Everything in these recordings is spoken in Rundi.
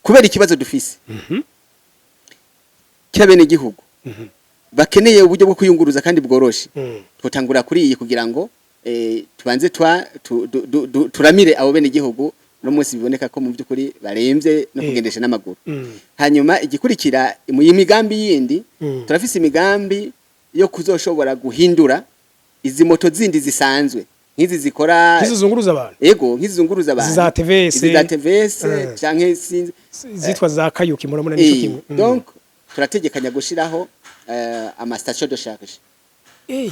kubera ikibazo dufise cyabene igihugu bakeneye uburyo bwo kuyunguruza kandi bworoshe twotangura kuri iyi kugira ngo tubanze turamire abo bene igihugu no munsi biboneka ko mu byukuri baremvye no kugendesha n'amaguru hanyuma igikurikira mu imigambi yindi turafise imigambi yo kuzoshobora guhindura izi moto zindi zisanzwe nkizi zikora nkizizunguruza abantu nkizizunguruza abantu za TVS canke zitwa za kayuki murabona nico kimwe donc turategekanya gushiraho ama station de charge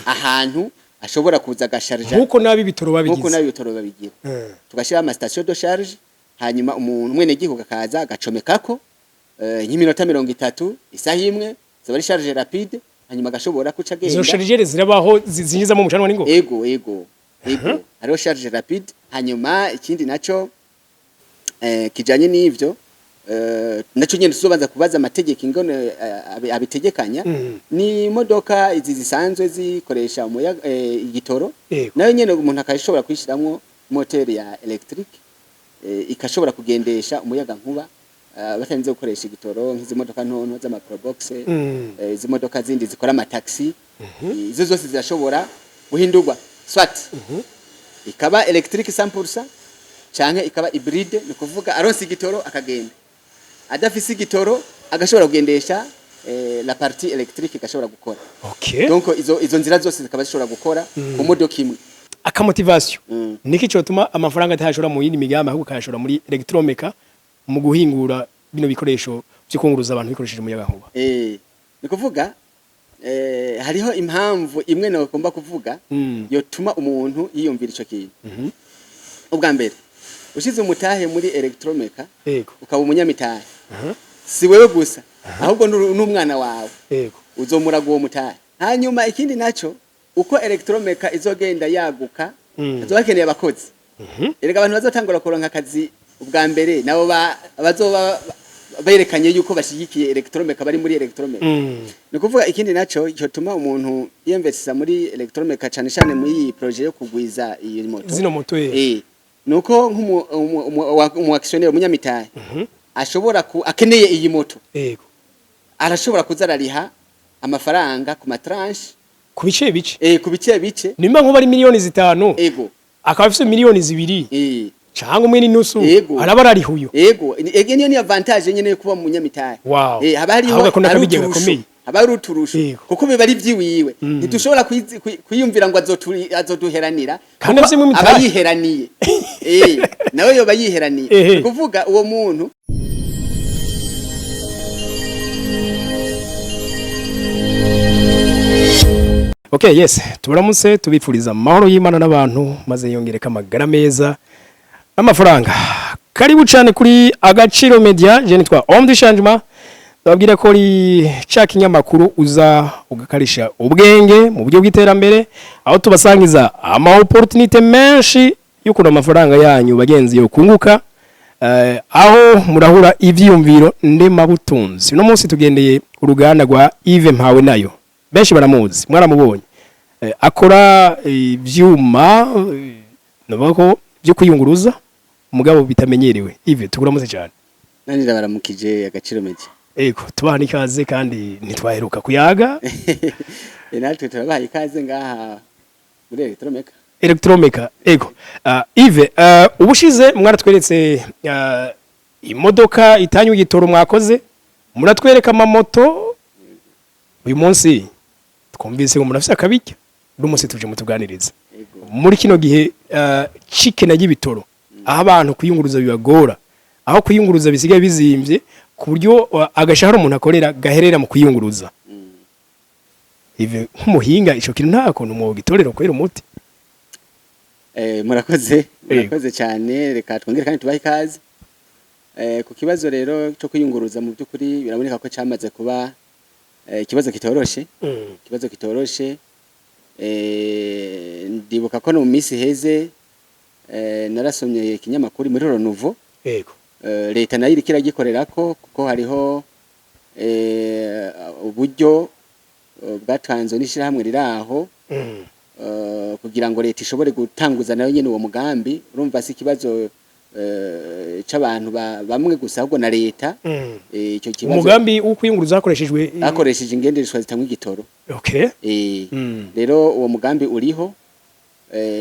ahantu ashobora kuza gasharja nkuko nabi bitoro babigira tugashira ama station de charge hanyuma umuntu mwene gihugu akaza agacomekako nk'iminota 30 isaha imwe zaba ari charge rapide hanyuma gashobora kuca genda izo chargeur zirabaho zinjiza mu mucanwa n'ingo ego hariho charge rapide hanyuma ikindi naco kijanye n'ivyo naco nyene tuzobanza kubaza amategeko ingone abitegekanya ni imodoka izi zisanzwe zikoresha umuyaga igitoro nayo nyene umuntu akashobora kwishiramwo moteri ya electric ikashobora kugendesha umuyaga nkuba batanze gukoresha igitoro nk'izi modoka ntonto z'ama probox izi modoka zindi zikora ama taxi izo zose zirashobora guhindurwa swat ikaba electric 100% canke ikaba hybride ni kuvuga aronse igitoro akagenda adafise igitoro agashobora kugendesha la partie électrique igashobora gukora donc izo nzira zose zikaba zishobora gukora ku modoka imwe akamotivation niki cyotuma amafaranga atashora mu yindi migambi ahubwo kayashora muri electromeca mu guhingura bino bikoresho byo kunguruza abantu bikoresheje umuyaga nkuba ni kuvuga hariho impamvu imwe nawe komba kuvuga yotuma umuntu yiyumvira ico kintu ubwa mbere ushize umutahe muri electromeca ukaba umunyamitahe si wewe gusa ahubwo n'umwana wawe uzomuraga uwo mutahe hanyuma ikindi naco uko electromeca izogenda yaguka azobakeneye abakozi erega abantu bazotangura kuronka akazi ubwa mbere nabo bazoba berekanye yuko bashigikiye electromeca bari muri electromeca ni kuvuga ikindi naco cyotuma umuntu yinvestisa muri electromeca cyane muri iyi projet yo kugwiza iyi moto zino moto nuko nk'umu actionnaire umunyamitahe ashobora akeneye iyi moto arashobora kuzarariha amafaranga ku matranche ku bice ku bice nimba nko bari miliyoni 5 akaba afite miliyoni 2 cyangwa umwe n'inusu arabarariha uyo niyo ni avantage nyene yo kuba mu munyamitahe haba hariho haba ari uturusho kuko biba ari vyiwiwe ntidushobora kwiyumvira ngo azoduheranira kandi afite mu aba yiheraniye nawe yo bayiheraniye kuvuga uwo muntu Okay, yes, tubaramutse tubipfuriza amahoro y'Imana n'abantu maze yongereka amagara meza n'amafaranga. Karibu cyane kuri Agaciro Media, je nitwa Homme du Changement. Babwira ko ri caka inyamakuru uza ugakarisha ubwenge mu buryo bw'iterambere aho tubasangiza ama opportunity menshi yo kuna amafaranga yanyu bagenzi yo kunguka aho murahura ivyiyumviro ndema butunzi. No munsi tugendeye uruganda rwa Yves Mpawe nayo. Benshi baramuzi mwaramubonye akora ivyuma nabako byo kuyunguruza umugabo bitamenyerewe Yves tuguramutse cyane nani baramukije Agaciro Media tubana ikaze kandi ntitwaheruka kuyaga natwe turabaye ikaze ngaha muri electromeca Yves ubushize mwaratweretse imodoka itanyu gitoro mwakoze muratwereka amamoto uyu munsi twumvise ngo munafise akabijya n'umunsi tuje mutuganiriza muri kino gihe chicken y'ibitoro aho abantu kuyunguruza bibagora aho kuyunguruza bisigaye bizimvye ku buryo agashahara umuntu akorera gaherera mu kuyunguruza Yves nk'umuhinga ico kintu ntako n'umwoga gitorero kwera umuti murakoze cyane reka twongere kandi tubahe ikaze ku kibazo rero cyo kuyunguruza mu byukuri biraboneka ko cyamaze kuba ikibazo kitoroshe ndibuka ko no mu minsi heze narasomye ikinyamakuru muri Ronovo leta nayo irikira gikorerako kuko hariho uburyo bwatanzwe n'ishirahamwe riraho kugira ngo leta ishobore gutanguza nayo nyene uwo mugambi urumva si kibazo c'abantu bamwe gusa ahubwo na leta ico kibazo umugambi ukwiyunguruza hakoreshejwe akoresheje ingendereshwa zitamwe igitoro okay rero uwo mugambi uriho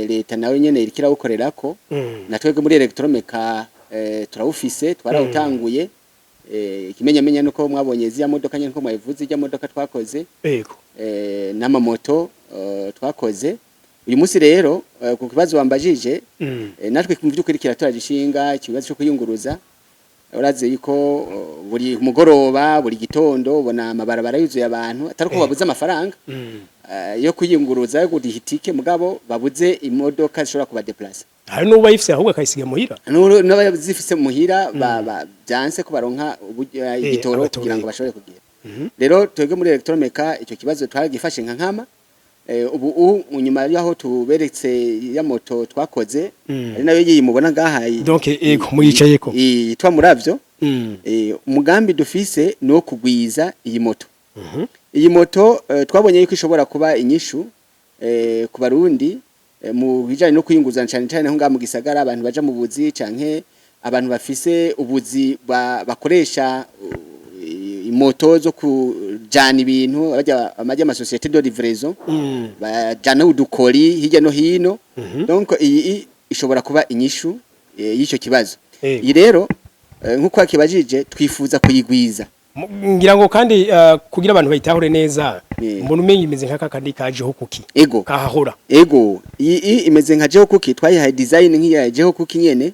leta nawe nyene irikira gukorerako natwege muri Electromeka turawufise twarawutanguye ikimenyamenya nuko mwabonye ziya modoka nyene ko mwayivuze ijya modoka twakoze yego n'amamoto twakoze uyu munsi rero ku kibazo wambajije natwe mu by'ukuri kiratoragishinga ikibazo cyo kuyunguruza uraze yuko buri mugoroba buri gitondo ubona amabarabara yuzuye abantu atari ko babuze amafaranga yo kuyunguruza yo gudihitike mugabo babuze imodoka zishobora kuba deplace hari n'uba yifise ahubwo akayisiga muhira n'abazifise muhira byanse ko baronka igitoro kugira ngo bashobore kugira rero twege muri Electromeka icyo kibazo twagifashe nka nkama ubu nyuma yaho tuberetse ya moto twakoze ari nayo yimubona ngahaye donc ego muyicayeko yitwa muravyo umugambi dufise no kugwiza iyi moto iyi moto twabonye yuko ishobora kuba inyishu ku barundi mu bijanye no kuyunguzana cyane cyane aho ngamu gisagara abantu baja mu buzi canke abantu bafise ubuzi bakoresha imoto zo kujana ibintu abajya amasosiyete de livraison bajana udukori hirya no hino donc iyi ishobora kuba inyishu y'icyo kibazo iyi rero nkuko akibajije twifuza kuyigwiza ngira ngo kandi kugira abantu bayitahure neza umuntu umenye imeze nk'aka kandi kajeho kuki ego kahahora ego iyi imeze nka jeho kuki twayihaye design nk'iya jeho kuki nyene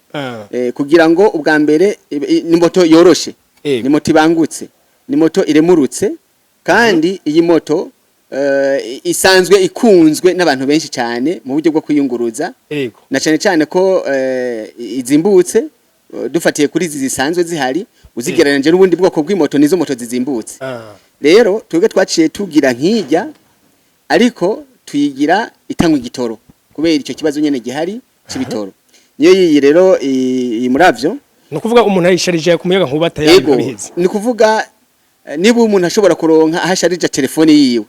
kugira ngo ubwa mbere ni moto yoroshe ni moto ibangutse ni moto iremurutse kandi iyi moto isanzwe ikunzwe n'abantu benshi cyane mu buryo bwo kuyunguruza na cyane cyane ko izimbutse dufatiye kuri izi zisanzwe zihari uzigereranije n'ubundi bwoko bw'imoto nizo moto zizimbutse rero twebwe twaciye tugira nkijya ariko tuyigira itangwa igitoro kubera icyo kibazo nyene gihari c'ibitoro niyo yiyi rero muravyo no kuvuga umuntu ayisharije ku muyaga nkuba atayabihize ni kuvuga niba umuntu ashobora kuronka ahasharije telefone yiwe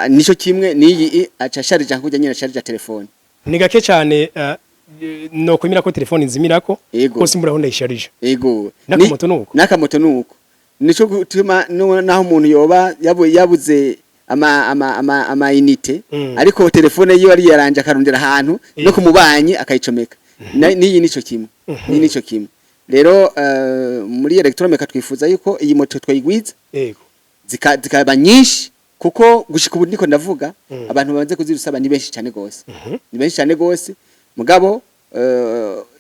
nico kimwe niyi acasharije kujya nyine asharije telefone ni gake cyane no kwimira ko telefone nzimirako ko simbura aho ndayisharije yego nakamoto nuko nico gutuma naho umuntu yoba yabuze ama unité ariko telefone yiwe ari yaranje akarondera ahantu no kumubanye akayicomeka niyi nico kimwe ni nico kimwe rero muri Electromeka twifuza yuko iyi moto twayigwiza yego zikaba nyinshi kuko gushika ubu ndiko ndavuga abantu banze kuzirusaba ni benshi cyane gose ni benshi cyane gose mugabo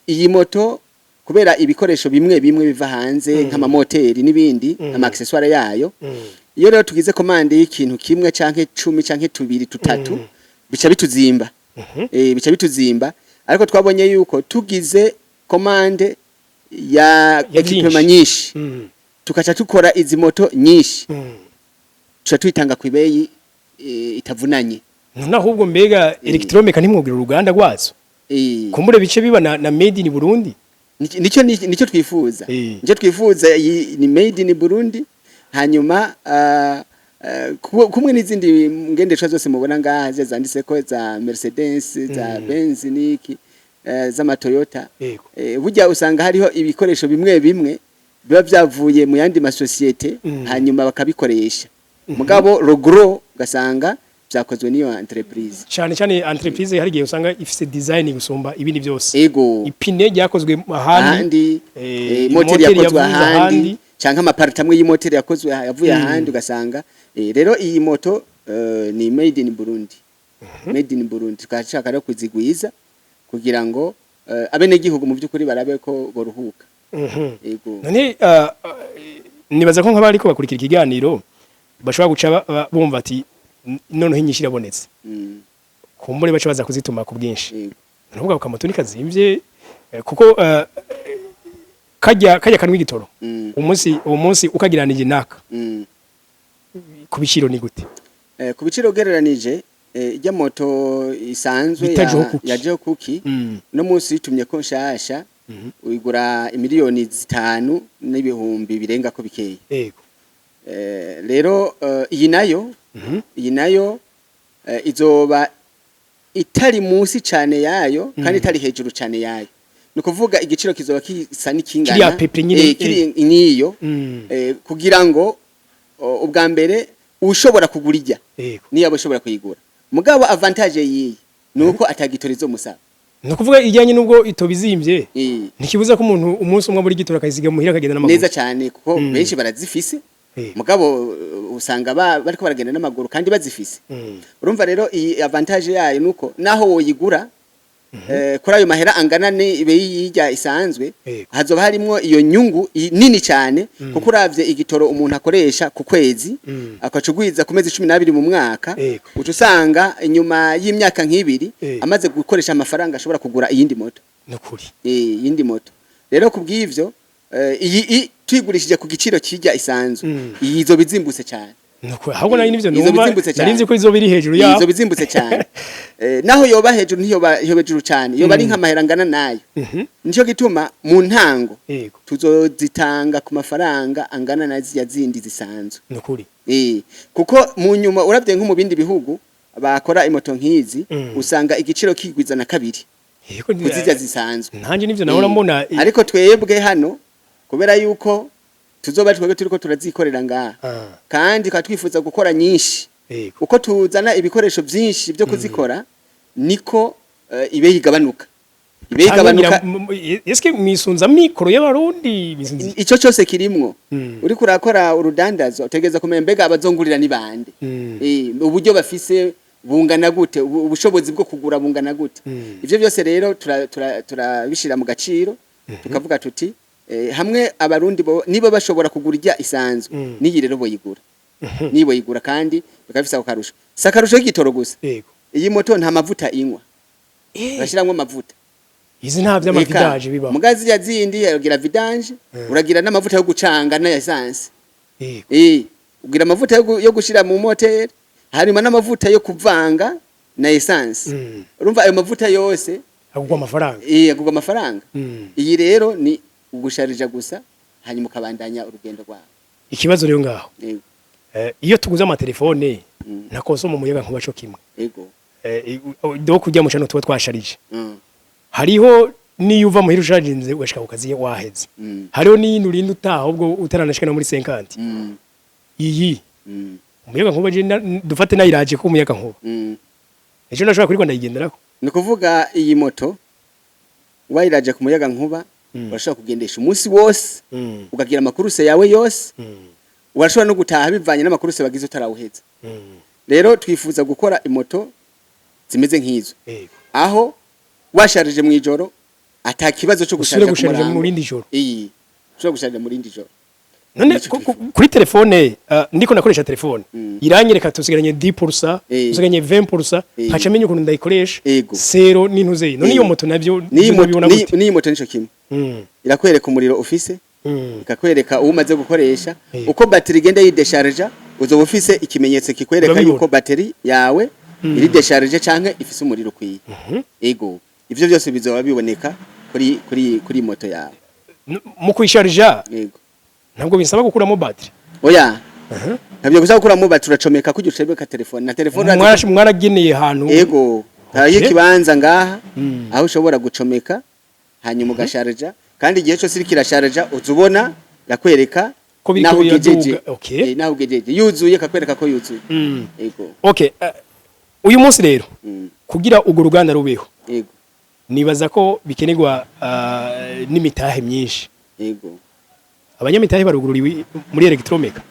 iyi moto kubera ibikoresho bimwe biva hanze nk'amamoteri n'ibindi ama accessoire yayo iyo rero tugize commande y'ikintu kimwe canke 10 canke 2 3 bica bituzimba bica bituzimba ariko twabonye yuko tugize commande ya ekipema nyinshi tukaca tukora izi moto nyinshi tuca tuyitanga ku ibeyi itavunanye nahubwo mbega Electromeka ntimwogira uruganda rwazo kumbure bice biba na made in Burundi nico twifuza nico twifuza ni made in Burundi hanyuma kumwe n'izindi ngendeshwa zose mubona ngaha zanditse ko za Mercedes za Benz niki z'ama Toyota burya usanga hariho ibikoresho bimwe biba byavuye mu yandi masosiyete hanyuma bakabikoresha mugabo rogro gasanga byakozwe niyo entreprise cyane entreprise hari gihe usanga ifise design gusumba ibindi byose ego ipine ryakozwe ahandi moteri yakozwe ahandi cyangwa amaparti amwe y'imoteri yakozwe yavuye ahandi ugasanga rero iyi moto ni made in Burundi made in Burundi tukashaka rero kuzigwiza kugira ngo abenegihugu mu by'ukuri barabe ko boruhuka ego none nibaza ko nk'abari ko bakurikira ikiganiro bashobora guca bumva ati none hinyishira abonetse kumbure baca baza kuzituma ku bwinshi nuvuga ko kamoto nikazimvye kuko kajya kanwe igitoro umunsi ukagiranije naka ku biciro ni gute ku biciro gereranije ijya moto isanzwe ya Jeho Kuki no munsi yitumye ko nshasha uyigura miliyoni 5 n'ibihumbi birenga ko bikeye yego rero iyi nayo izoba itari munsi cyane yayo kandi itari hejuru cyane yayo nukuvuga igiciro kizoba kisa n'ikingana Kiriya pepe nyine, kiri niyo kugira ngo ubwa mbere ushobora kugura ijya Yego. niyo aboshobora kuyigura mugabo avantage yiyi nuko atagitorizo musaba no kuvuga ijyanye nubwo itobizimbye ntikibuza ko umuntu umunsi umwe muri gitora akayisiga muhira akagenda n'amaguru neza cyane kuko benshi barazifise mugabo usanga bariko baragenda n'amaguru kandi bazifise urumva rero iyi avantage yayo nuko naho woyigura kuri ayo mahera angana ibe yijya isanzwe hazoba harimo iyo nyungu nini cyane kuko uravye igitoro umuntu akoresha ku kwezi akacugwiza ku mezi 12 mu mwaka uca usanga inyuma y'imyaka nk'ibiri amaze gukoresha amafaranga ashobora kugura iyindi moto nukuri iyindi moto rero kubw'ivyo iyi twigurishije ku giciro kijya isanzwe iyi izo bizimbutse cyane nuko ahubwo nari nivyo numva narinzi ko izo biri hejuru yaho izo bizimbutse cyane naho yoba hejuru ntiyoba hejuru cyane yoba ari nk'amahera ngana nayo nico gituma mu ntango tuzozitanga ku mafaranga angana na ziya zindi zisanzwe nukuri kuko mu nyuma uravye nko mu bindi bihugu bakora imoto nkizi usanga igiciro kigwiza na kabiri kuzijya zisanzwe nanje nivyo naho urambona ariko twebwe hano kubera yuko tuzoba twebwe turiko turazikorera ngaha kandi katwifuza gukora nyinshi uko tuzana ibikoresho byinshi byo kuzikora niko ibe yigabanuka eske mwisunza mikoro y'abarundi ico cyose kirimwo uri kurakora urudandazo utegeza kumenya mbega abazongurira ni bande uburyo bafise bungana gute ubushobozi bwo kugura bungana gute ivyo byose rero turabishira mu gaciro tukavuga tuti hamwe abarundi nibo bashobora kugura ijya isanzwe niyi rero boyigura nibo yigura kandi bakafisa ko karusho sakarusho y'igitoro gusa iyi moto nta mavuta inywa bashiramwe amavuta izi nta vy'amavidaje biba mugazi yazindi yagira vidange uragira n'amavuta yo gucanga na essence ugira amavuta yo gushira mu moteur harimo n'amavuta yo kuvanga na essence urumva ayo mavuta yose agugwa amafaranga agugwa amafaranga iyi rero ni ugusharija gusa hanyuma ukabandanya urugendo rwawe ikibazo rero ngaho iyo tuguze amatelefone na konsomo muyaga nkuba cyo kimwe do kujya mu cano tuba twasharije hariho niyo uva muhira usharinze ugashika ukazi waheze hariho n'iyindi urinda utaha ubwo utaranashika no muri 50 iyi umuyaga nkuba je dufate nayiraje ko umuyaga nkuba ejo nashobora kuri Rwanda yigenderako ni kuvuga iyi moto wayiraje ku muyaga nkuba urashobora kugendesha umunsi wose ukagira amakuruse yawe yose urashobora no gutaha bivanye n'amakuruse bagize utarawuheza rero twifuza gukora imoto zimeze nk'izo aho washarije mu ijoro atakibazo cyo gusharija mu rindi joro cyo gusharija mu rindi joro none kuri telefone ndiko nakoresha telefone iranyereka tusigaranye 10% tusigaranye 20% nkaca menye ukuntu ndayikoresha zero n'intuze none iyo moto navyo ni moto nico kimwe irakwereka umuriro ufise ikakwereka umaze gukoresha uko battery igenda yidesharja uzoba ufise ikimenyetso kikwereka yuko battery yawe iri desharge canke ifise umuriro kwiye ego ivyo byose bizoba biboneka kuri moto yawe mu kwisharja ego ntabwo bisaba gukuramo battery oya ntabyo gusa gukuramo battery uracomeka kujya ucebeka telefone na telefone mwarageneye hantu ego hariyo kibanza ngaha aho ushobora gucomeka hanyuma ugasharja kandi igihe cyose kirasharja uzubona yakwereka naho ugejeje naho ugejeje yuzuye kakwereka ko yuzuye ego okay uyu munsi rero kugira ugo ruganda rubeho yego nibaza ko bikenerwa n'imitahe myinshi yego abanyamitahe barugururiwe muri electromeka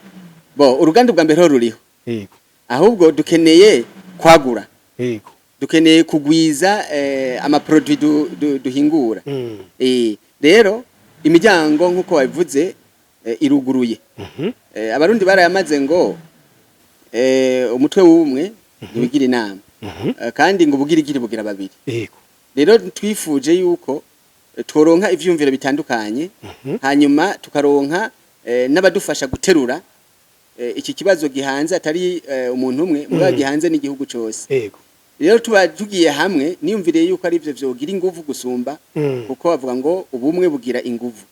uruganda bwa mbere ruriho yego ahubwo dukeneye kwagura yego dukeneye kugwiza ama produit duhingura rero imiryango nkuko wabivuze iruguruye abarundi barayamaze ngo umutwe w'umwe nibigira inama kandi ngo ubugirigiri bugira babiri rero twifuje yuko tworonka ivyumviro bitandukanye hanyuma tukaronka n'abadufasha guterura iki kibazo gihanze atari umuntu umwe muga gihanze n'igihugu cyose rero tuba tugiye hamwe niyumvire yuko ari ivyo vyogira ingufu gusumba kuko bavuga ngo ubumwe bugira ingufu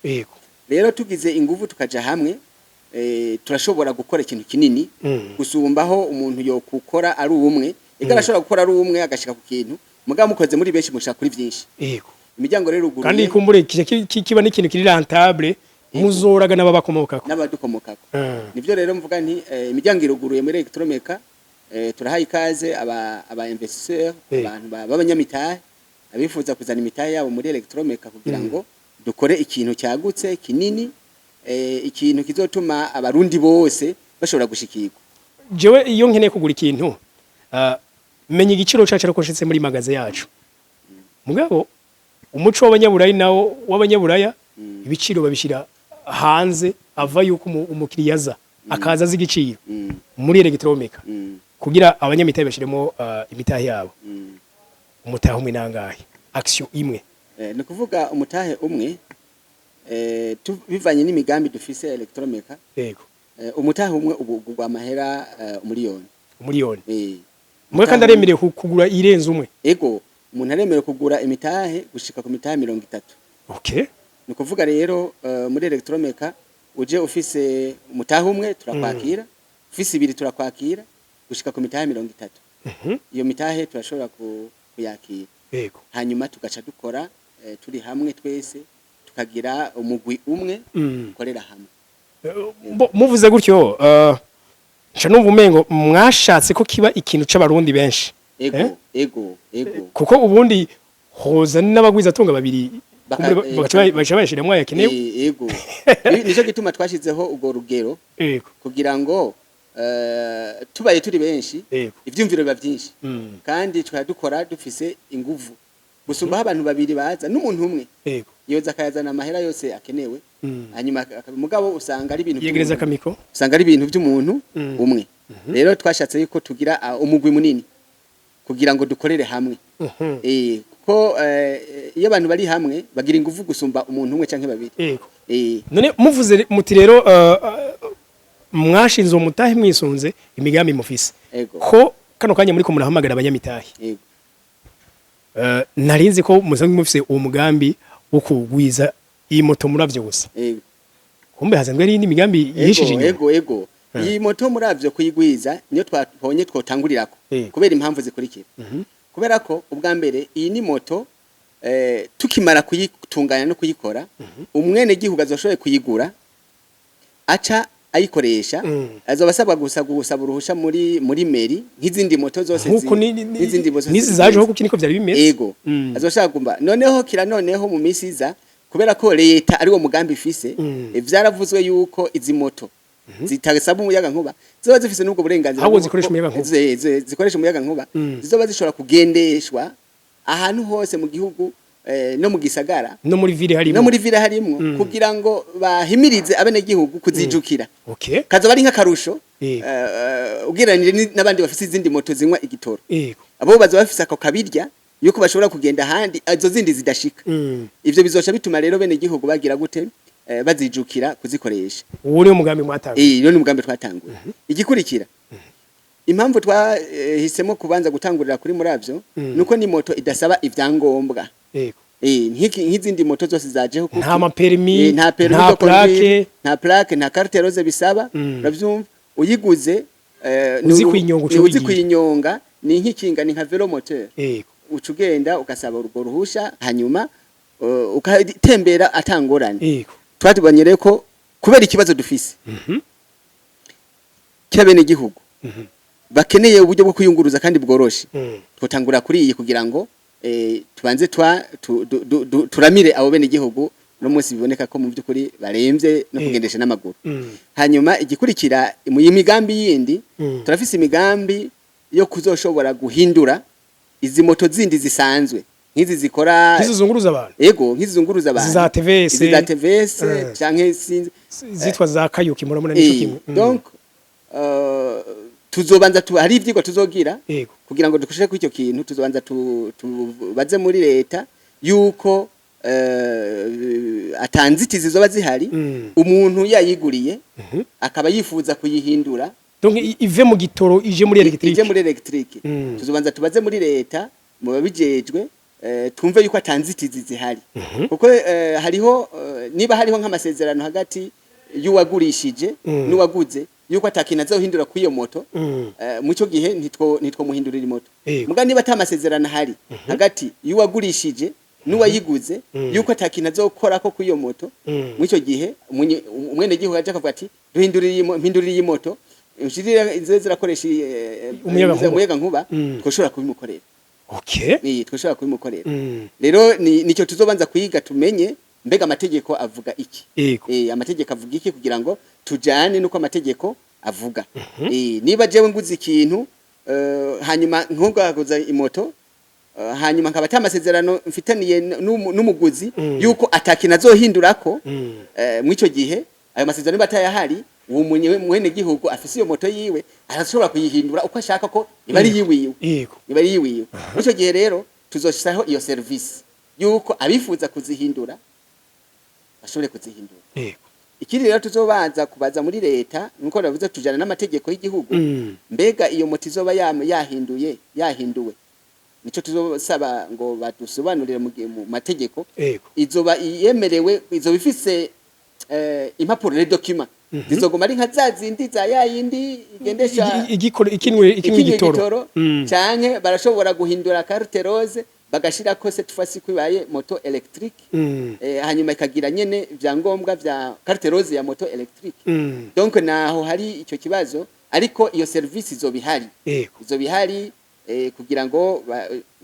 rero tugize ingufu tukaja hamwe turashobora gukora ikintu kinini gusumbaho umuntu yo kukora ari umwe igarashobora gukora ari umwe agashika ku kintu muga mukoze muri benshi mushaka kuri byinshi imiryango rero uguruye kandi ikumbure kiba n'ikintu kiri rentable muzoraga n'ababakomokako n'abadukomokako nivyo rero mvuga nti imiryango iruguruye muri Electromeka turahaye ikaze aba investisseurs abantu b'abanyamitahe abifuza kuzana imitahe yabo muri Electromeka kugira ngo dukore ikintu cyagutse kinini ikintu kizotuma abarundi bose bashobora gushikirwa jewe iyo nkeneye kugura ikintu menya igiciro cyacu ariko nshitse muri magaze yacu mugabo umuco w'abanyaburaya nawo w'abanyaburaya ibiciro babishira hanze ava yuko umukiriya aza akaza azi igiciro muri Electromeka kugira abanyamitahe bashiremo imitahe yabo umutahe umwe nangahe action imwe ni kuvuga umutahe umwe bivanye n'imigambi dufise Electromeka yego umutahe umwe ugurwa amahera umuliyoni mwe kandi aremerewe kugura irenze umwe ego umuntu aremerewe kugura imitahe gushika ku mitahe 30 okay ni kuvuga rero muri Electromeka uje ufise umutahe umwe turakwakira ufise ibiri turakwakira gushika ku mitahe 30 iyo mitahe turashobora kuyakira yego hanyuma tugaca dukora turi hamwe twese tukagira umugwi umwe ukorera hamwe muvuze gutyo nca numva umengo mwashatse ko kiba ikintu c'abarundi benshi ego kuko ubundi hoza n'abagwiza atunga babiri baca bayashiramo ayakenewe ego nico gituma twashizeho ubwo rugero kugira ngo tubaye turi benshi ivyumviro biba byinshi kandi tukadukora dufise inguvu gusumba abantu babiri baza n'umuntu umwe yoza akayazana amahera yose akenewe hanyuma mugabo usanga ari ibintu yegereza kamiko usanga ari ibintu by'umuntu umwe rero twashatse yuko tugira umugwi munini kugira ngo dukorere hamwe kuko iyo abantu bari hamwe bagira inguvu gusumba umuntu umwe canke babiri none muvuze muti rero mwashinze umutahe mwisunze imigambi mufise ko kano kanya muri ko murahamagara abanyamitahe narinzi ko musanzwe mufise uwo mugambi wo kugwiza iyi moto muravyo gusa kumbe hazanzwe ari indi migambi yishije inyuma ego iyi moto muravyo kuyigwiza niyo twabonye twotangurirako kubera impamvu zikurikira kubera ko ubwa mbere iyi ni moto tukimara kuyitunganya no kuyikora umwene gihugu azoshoboye kuyigura aca ayikoresha azobasabwa gusaba uruhusha muri meri nk'izindi moto zose n'izindi moto nizi zaje ho kukiniko byari bimeze ego azoshaka kumba noneho mu misi iza kubera ko leta ari wo mugambi ifise vyaravuzwe yuko izi moto zitasaba umuyaga nkuba zizoba zifise n'ubwo burenganzira ahubwo zikoresha umuyaga nkuba zikoresha umuyaga nkuba zizoba zishobora kugendeshwa ahantu hose mu gihugu no mu gisagara no muri ville harimo kugira ngo bahimirize abene gihugu kuzijukira kazo bari nk'akarusho ugereranije n'abandi bafise izindi moto zinywa igitoro abo bazo bafise ako kabirya yuko bashobora kugenda handi azo zindi zidashika ivyo bizoca bituma rero bene gihugu bagira gute bazijukira kuzikoresha uwo ni umugambi mwatanguye iyo ni umugambi twatanguye igikurikira impamvu twahisemo kubanza gutangurira kuri muravyo nuko ni moto idasaba ivyangombwa nk'izindi moto zose zajeho kuko nta maperimi nta plaque nta carte rose bisaba uravyumva uyiguze uzi kwinyonga ni nk'ikinga ni nka velomoteur ucugenda ugasaba urwo ruhusha hanyuma ukatembera atangorane twatubanyere ko kubera ikibazo dufise cyabene gihugu bakeneye uburyo bwo kuyunguruza kandi bworoshe twotangura kuri iyi kugira ngo tubanze turamire abo bene gihugu no munsi biboneka ko mu byukuri baremvye no kugendesha n'amaguru hanyuma igikurikira mu imigambi yindi turafise imigambi yo kuzoshobora guhindura izi moto zindi zisanzwe nk'izi zikora zizunguruza abantu nk'izizunguruza abantu za TVS canke zitwa za kayuki murabona nico kimwe donc tuzobanza hari ivyigwa tuzogira kugira ngo dukoreshe kuri icyo kintu tuzobanza tubaze muri leta yuko atanzitizi zoba zihari umuntu yayiguriye akaba yifuza kuyihindura donc ive mu gitoro ije muri electrique tuzobanza tubaze muri leta mu babijejwe tumve yuko atanzitizi zihari kuko hariho niba hariho nk'amasezerano hagati y'uwagurishije n'uwaguze yuko atakina azohindura kuri iyo moto mu cyo gihe nitwo muhindurira moto muga niba atamasezerano hari hagati y'uwagurishije n'uwayiguze yuko atakintu azokora ko kuyo moto mwico gihe umwene gihugu aje akavuga ati mpindurire iyi moto ushirira inzo zirakoresha umuyaga nkuba twoshobora kubimukorera. Okay. Twoshobora kubimukorera. Rero nicyo tuzobanza kwiga tumenye mbega amategeko avuga iki. Amategeko avuga iki kugira ngo tujane nuko amategeko avuga. Niba jewe nguze ikintu hanyuma nkugaguza imoto hanyuma nkaba tamasezerano mfitaniye n'umuguzi yuko atakina azohindurako mwico gihe ayo masezerano batayahari uwo mwene gihugu afise iyo moto yiwe arashobora kuyihindura uko ashaka ko ibari yiwiwe. Ibari yiwiwe. Mwico gihe rero tuzoshisaho iyo service yuko abifuza kuzihindura bashobore kuzihindura. Ikindi rero tuzobanza kubaza muri leta nuko navuze tujana n'amategeko y'igihugu mbega iyo moto izoba yahinduwe nico tuzosaba ngo badusobanurire mu mategeko izoba yemerewe izoba ifise impapuro les documents zizogoma ari nka zazindi za yayindi igendesha ikinwe gitoro canke barashobora guhindura carte rose bagashira ko cette fois-ci kwibaye moto électrique hanyuma ikagira nyene vyangombwa vya carte rose ya moto électrique. Donc naho hari ico kibazo ariko iyo service izobihari kugira ngo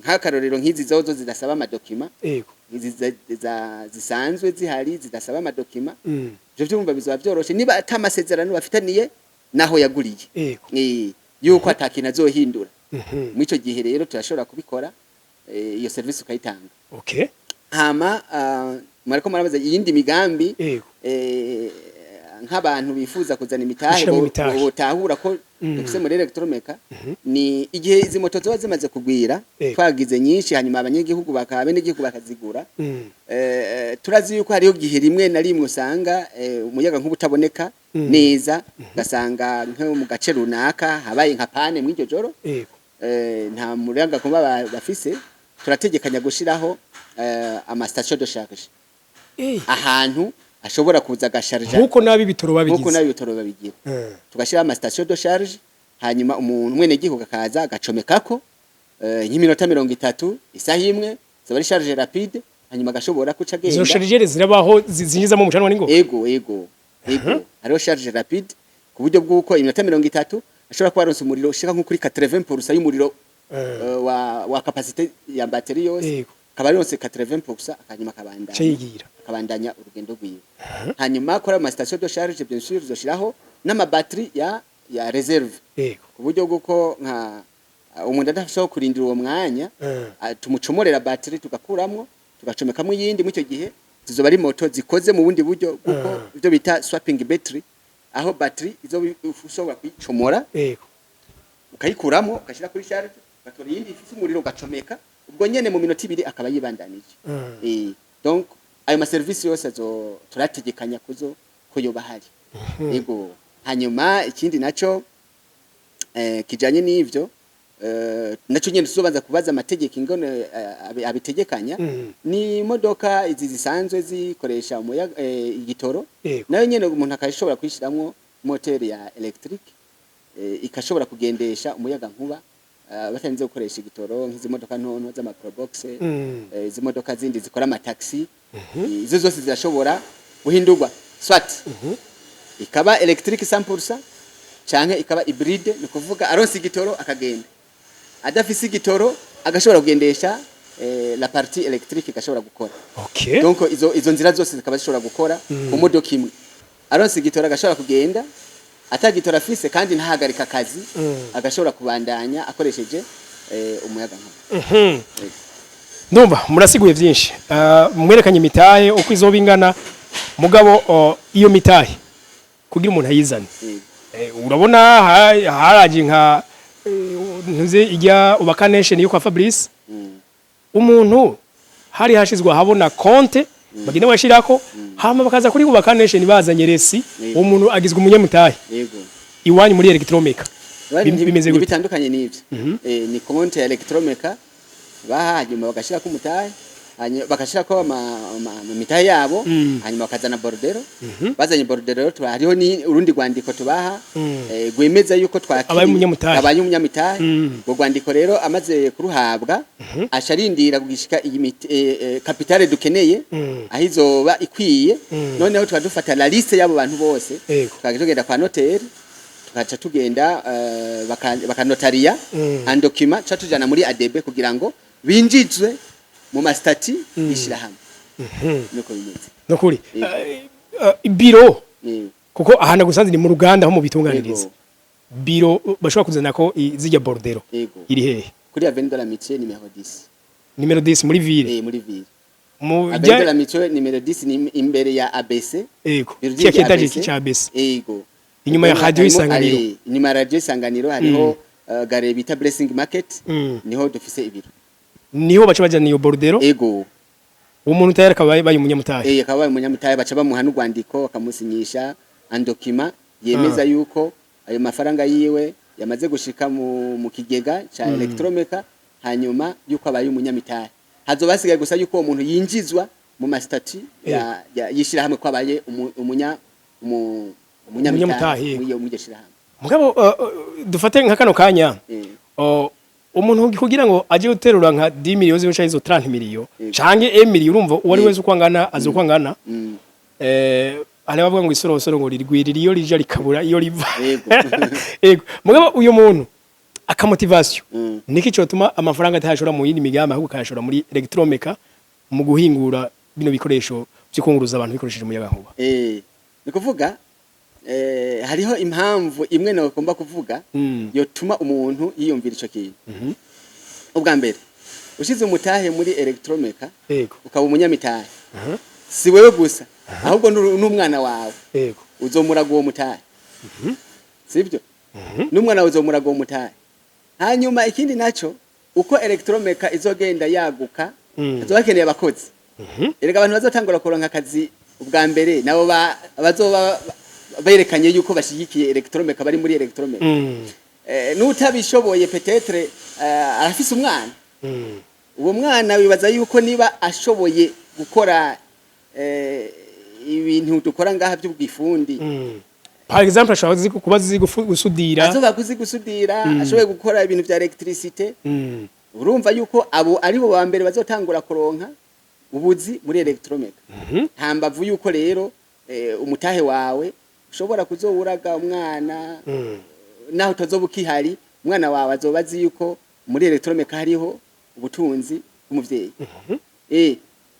nk'akarorero nk'izi zozo zidasaba amadokima zisanzwe zihari zidasaba amadokima byo byumva bizaba byoroshe niba atamasezerano bafitaniye naho yaguriye yuko atakina azohindura mwico gihe rero turashobora kubikora iyo service ukayitanga. Hama mariko marabaza yindi migambi nk'abantu bifuza kuzana imitahe botahura ko dufise muri electromeka ni igihe izi moto zoba zimaze kugwira twagize nyinshi hanyuma abanyagihugu bakabe n'igihugu bakazigura turazi yuko hariho gihe rimwe na rimwe usanga umuyaga nk'ubutaboneka neza gasanga nko mu gace runaka habaye nka pane mw'iryo joro nta muyaga kuba bafise turategekanya gushiraho ama station de charge ahantu ashobora kuza gasharja nkuko nabi bitoro babigira tugashira ama station de charge hanyuma umuntu mwene gihugu akaza agacomekako nk'iminota 30 isaha imwe zabari charge rapide hanyuma gashobora kuca genda izo chargeur zirabaho zinyizamo mucanwa ningo ego hariho charge rapide ku buryo bw'uko iminota 30 ashobora kuba aronse umuriro ushika nko kuri 80% y'umuriro wa capacité ya batterie yose kabaronse 80% akanyuma kabandanya urugendo rwiwe hanyuma kora ama station de charge bien sûr zoshiraho n'ama batterie ya reserve ku buryo bw'uko nka umuntu adashobora kurindira uwo mwanya tumucomorera batterie tugakuramwo tugacomekamo yindi mucyo gihe zizoba ari moto zikoze mu bundi buryo kuko ibyo bita swapping battery aho batterie izo ushobora kwicomora ukayikuramo ukashira kuri charge gatora yindi ifite umuriro ugacomeka ubwo nyene mu minota 2 akaba yibandanije. Donc ayo ma service yose turategekanya ko yoba hari. Yego hanyuma ikindi naco kijanye n'ivyo naco nyene tuzobanza kubaza amategeko ingone abitegekanya ni imodoka izi zisanzwe zikoresha umuyaga igitoro nayo nyene umuntu akashobora kwishiramwo moteur ya electrique ikashobora kugendesha umuyaga nkuba batanze gukoresha igitoro nk'izi modoka ntonto z'ama probox izi modoka zindi zikora ama taxi izo zose zirashobora guhindurwa swat ikaba electric 100% canke ikaba hybride ni kuvuga aronse igitoro akagenda adafise igitoro agashobora kugendesha la partie électrique igashobora gukora. Donc izo nzira zose zikaba zishobora gukora ku modoka imwe aronse igitoro agashobora kugenda atagitora afise kandi ntahagarika akazi agashobora kubandanya akoresheje umuyaga nkuba. Ndumva murasiguye byinshi mwerekanye imitahe uko izoba ingana mugabo iyo mitahe kugira umuntu ayizane urabona haraje nka ntuze ijya ubaka nation yo kwa Fabrice umuntu hari hashizwa habona konte bagenda bashirako hama bakaza kuri ubaka nation bazanye resi umuntu agizwe umunyamutahe iwanyu muri electromeka bimeze bitandukanye n'ivyo ni konte ya electromeka bahanyuma bagashira ku mutahe hanyuma bagashirako imitahe yabo hanyuma bakazana borudero bazanye borudero rero hariho ni urundi rwandiko tubaha gwemeza yuko abaye umunyamitahe ngo rwandiko rero amaze kuruhabwa asharindira kugishika iyi kapitale dukeneye aho izoba ikwiye noneho tukadufata la liste y'abo bantu bose tukagenda kwa noteri tukaca tugenda bakanotariya un document catujana muri ADB kugira ngo binjizwe mu mastati ishirahamwe nuko bimeze nokuri biro kuko ahana gusanze ni mu ruganda aho mu bitunganiriza biro bashobora kuzana ko zijya bordero iri hehe kuri Avenue de la Amitié numero 10 muri ville muri ville mu Avenue de la Amitié numero 10 ni imbere ya ABC yego kiya ketaje cha ABC yego inyuma ya radio Isanganiro inyuma ya radio Isanganiro hariho gare bita Blessing Market niho dufise ibiro niho baca bajana iyo bordero yego umuntu tayari kabaye baye umunyamutahe kabaye umunyamutahe baca bamuha n'urwandiko akamusinyisha un document yemeza yuko ayo mafaranga yiwe yamaze gushika mu kigega cha Electromeka hanyuma yuko abaye umunyamitahe hazobasigaye gusa yuko uwo muntu yinjizwa mu mastati yishira hamwe ko abaye umunyamitahe mu yishira hamwe mugabo dufate nka kano kanya umuntu kugira ngo aje guterura nka 10 miliyoni zica izo 30 miliyoni canke 1 miliyoni urumva uwari wese ukwangana azokwangana ale bavuga ngo isorosoro ngo rirwirira iyo rija rikabura iyo riva yego mugabo uyu muntu akamotivation niki cyotuma amafaranga atashora mu yindi migamba ahubwo kayashora muri Electromeka mu guhingura bino bikoresho byikunguruza abantu bikoresheje umuyaga nkuba ni kuvuga hariho impamvu imwe nawe komba kuvuga yotuma umuntu yiyumvira ico kintu ubwa mbere ushize umutahe muri Electromeka ukaba umunyamitahe si wewe gusa ahubwo n'umwana wawe uzomuraga uwo mutahe sibyo n'umwana wawe uzomuraga uwo mutahe hanyuma ikindi naco uko Electromeka izogenda yaguka azobakeneye abakozi erega abantu bazotangura kuronka akazi ubwa mbere nabo bazoba berekanye yuko bashigikiye Electromeka bari muri Electromeka n'utabishoboye peut-être arafise umwana uwo mwana wibaza yuko niba ashoboye gukora ibintu dukora ngaha by'ubwifundi par exemple ashobora kuba gusudira azoba gusudira ashoboye gukora ibintu bya electricité urumva yuko abo ari bo bambere bazotangura kuronka ubuzi muri Electromeka hambavu yuko rero umutahe wawe ushobora kuzowuraga umwana naho tozobukihari umwana wawe azobazi yuko muri Electromeka hariho ubutunzi bw'umuvyeyi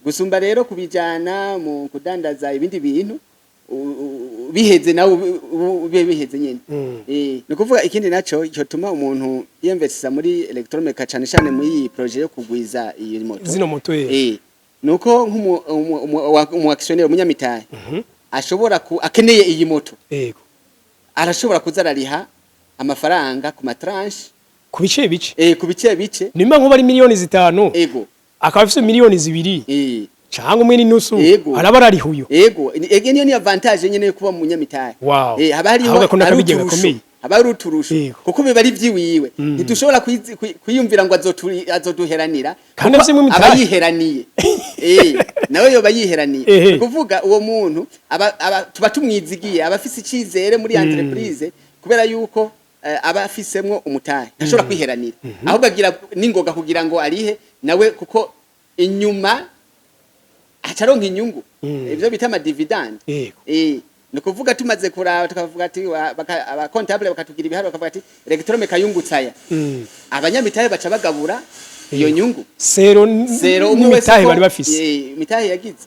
gusumba rero kubijana mu kudandaza ibindi bintu biheze nawe biheze nyene no kuvuga ikindi naco cyotuma umuntu yemvesisa muri Electromeka cyane cyane muri projet yo kugwiza iyi moto zino moto nuko nk'umu actionnaire umunyamitahe ashobora akeneye iyi moto arashobora kuzarariha amafaranga ku matranche ku bice ku bice nimba nko bari miliyoni 5 akaba afite miliyoni 2 cyangwa umwe n'inusu araba ararihuyo niyo ni avantage nyene yo kuba mu munyamitahe haba hariho haba ari uturusho kuko biba ari vyiwiwe ntidushobora kwiyumvira ngo azoduheranira kandi aba yiheraniye nawe yoba yiheraniye kuvuga uwo muntu tuba tumwizigiye aba afise icizere muri entreprise kubera yuko aba afisemwo umutahe ntashobora kwiheranira ahubwo agira ningoga kugira ngo arihe nawe kuko inyuma acaronka inyungu ivyo bita ama dividend no kuvuga tumaze kuraba tukavuga ati aba comptable bakatugira ibiharo bakavuga ati Electromeka yungutsaya abanyamitahe baca bagabura iyo nyungu zero umitahe bari bafise imitahe yagize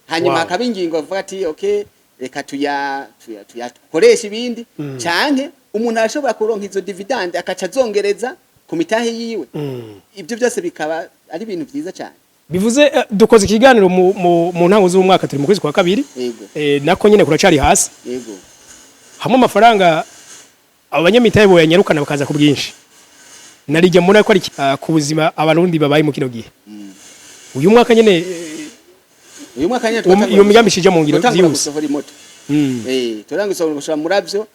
hanyuma hakaba ingingo bavuga ati okay reka tuyakoresha ibindi canke umuntu arashobora kuronka izo dividend akaca zongereza ku mitahe yiwe ibyo byose bikaba ari ibintu byiza cyane bivuze dukoze ikiganiro mu ntango z'umwaka turi mu kwezi kwa kabiri nako nyene kuracari hasi hamwe amafaranga abanyamitahe bo yanyarukana bakaza ku bwinshi narijya muri ko ari ku buzima abarundi babaye mu kino gihe uyu mwaka nyene iyo migambi shije mu ngiro vyihuse turangusora muravyo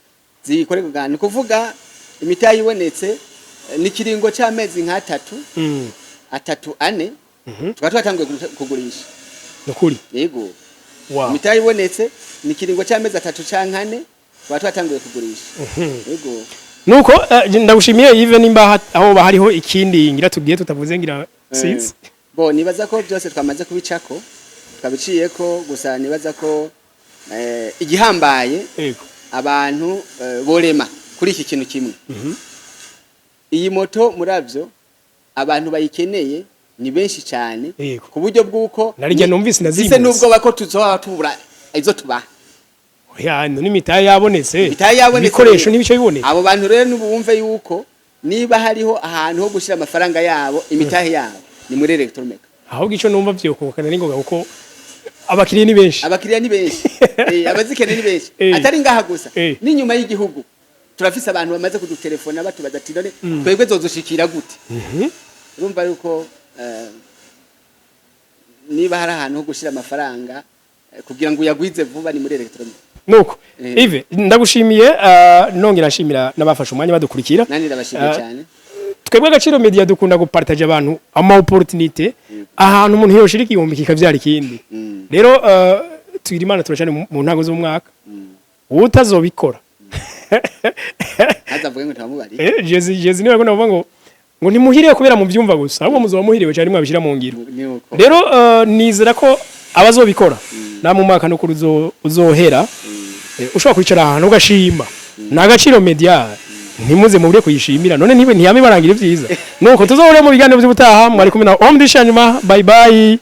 zikorerwa ni kuvuga imitahe ibonetse ni kiringo cy'amezi nka 3 ane tukaba twatanguye kugurisha nukuri yego wow imitahe ibonetse ni kiringo cy'amezi 3 canke 4 tukaba twatanguye kugurisha yego nuko ndagushimiye Yves nimba aho bahariho ikindi ngira tugiye tutavuze ngira since bo nibaza ko byose twamaze kubicako twabiciye ko gusa nibaza ko igihambaye abantu borema kuri iki kintu kimwe iyi moto muravyo abantu bayikeneye ni benshi cyane ku buryo bw'uko narije numvise nazimwe nubwo bako tuzoha tubura izo tuba oya no nimitaye yabonetse bikoresho nibice biboneka abo bantu rero nubumve yuko niba hariho ahantu ho gushira amafaranga yabo imitahe yabo ni muri Electromega ahubwo ico numva vyokokana ningoga kuko abakiriya ni benshi abazikene ni benshi atari ngaha gusa n'inyuma y'igihugu turafise abantu bamaze kudutelefona batubaza ati none twebwe zozushikira gute urumva yuko niba hari ahantu ho gushira amafaranga kugira ngo uyagwize vuba ni muri Electromega nuko Yves ndagushimiye nongera nshimira nabafasha umwanya badukurikira nani ndabashimiye cyane twebwe Agaciro Media dukunda gupartage abantu ama opportunité ahantu umuntu yoshirika igihumbi kikavyara ikindi rero tugira imana turashane mu ntago z'umwaka utazobikora azavuga ngo ntamubari jezi niwe navuga ngo ntimuhiriye kubera mu byumva gusa ahubwo muzoba muhiriwe cyane mwabishira mu ngiro rero nizera ko abazobikora na mu mwaka no uzohera ushobora kwicara ahantu ugashima na Agaciro Media ntimuze mubure kuyishimira none ntiyame barangira ivyiza nuko tuzohore mu biganiro by'ubutaha mwari kumwe na Omdishanjuma bye bye